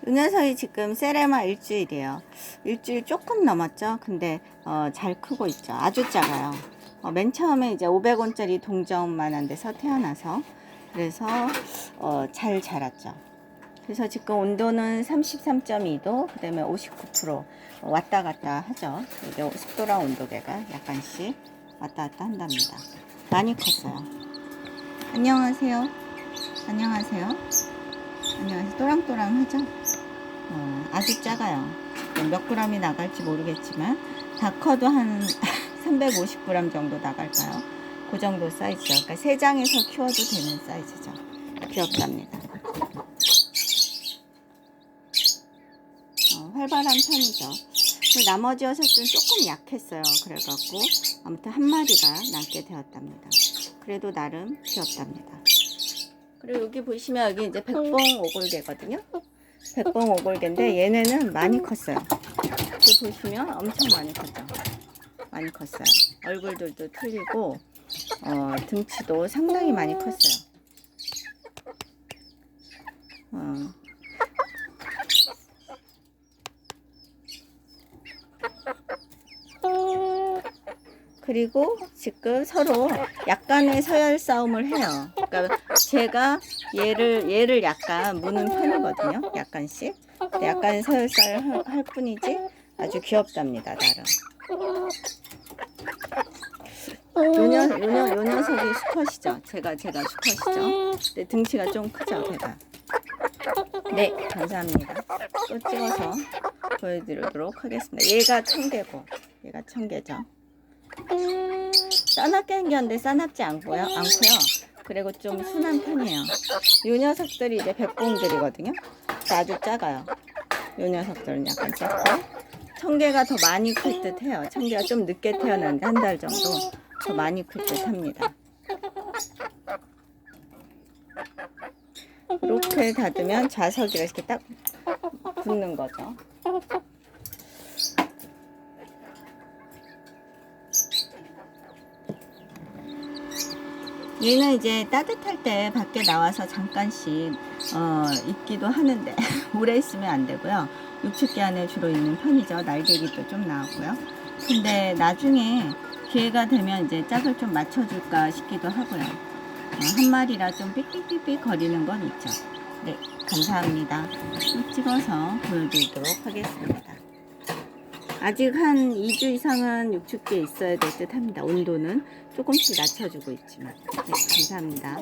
이 녀석이 지금 세레마 일주일이에요. 일주일 조금 넘었죠. 근데 잘 크고 있죠. 아주 작아요. 맨 처음에 이제 500원짜리 동전만한 데서 태어나서 그래서 잘 자랐죠. 그래서 지금 온도는 33.2도, 그 다음에 59% 왔다 갔다 하죠. 이게 습도랑 온도계가 약간씩 왔다 갔다 한답니다. 많이 컸어요. 안녕하세요. 안녕하세요. 안녕하세요. 또랑또랑 하죠? 아주 작아요. 몇 g이 나갈지 모르겠지만 다 커도 한 350g 정도 나갈까요? 그 정도 사이즈죠. 그러니까 3장에서 키워도 되는 사이즈죠. 귀엽답니다. 활발한 편이죠. 나머지 녀석들은 조금 약했어요. 그래갖고 아무튼 한 마리가 남게 되었답니다. 그래도 나름 귀엽답니다. 그리고 여기 보시면 여기 이제 백봉 오골개거든요. 백봉 오골개인데 얘네는 많이 컸어요. 여기 보시면 엄청 많이 컸죠. 많이 컸어요. 얼굴들도 틀리고 등치도 상당히 많이 컸어요. 그리고 지금 서로 약간의 서열 싸움을 해요. 그러니까 제가 얘를 약간 무는 편이거든요. 약간씩. 약간의 서열 싸움을 할 뿐이지 아주 귀엽답니다. 나름. 요 녀석이 수컷이죠. 제가 수컷이죠. 근데 등치가 좀 크죠. 제가. 네, 감사합니다. 또 찍어서 보여드리도록 하겠습니다. 얘가 청개고, 얘가 청개죠. 싸납게 생겼는데 싸납지 않고요. 그리고 좀 순한 편이에요. 이 녀석들이 이제 백봉들이거든요. 아주 작아요. 이 녀석들은 약간 작고, 청개가 더 많이 클 듯 해요. 청개가 좀 늦게 태어났는데 한 달 정도 더 많이 클 듯 합니다. 이렇게 닫으면 자석이가 이렇게 딱 붙는 거죠. 얘는 이제 따뜻할 때 밖에 나와서 잠깐씩 있기도 하는데 오래 있으면 안 되고요. 6-7개 안에 주로 있는 편이죠. 날개기도 좀 나오고요. 근데 나중에 기회가 되면 이제 짝을 좀 맞춰줄까 싶기도 하고요. 한 마리라 좀 삑삑삑삑 거리는 건 있죠. 네, 감사합니다. 또 찍어서 보여드리도록 하겠습니다. 아직 한 2주 이상은 6-7개 있어야 될 듯 합니다. 온도는 조금씩 낮춰주고 있지만. 네, 감사합니다.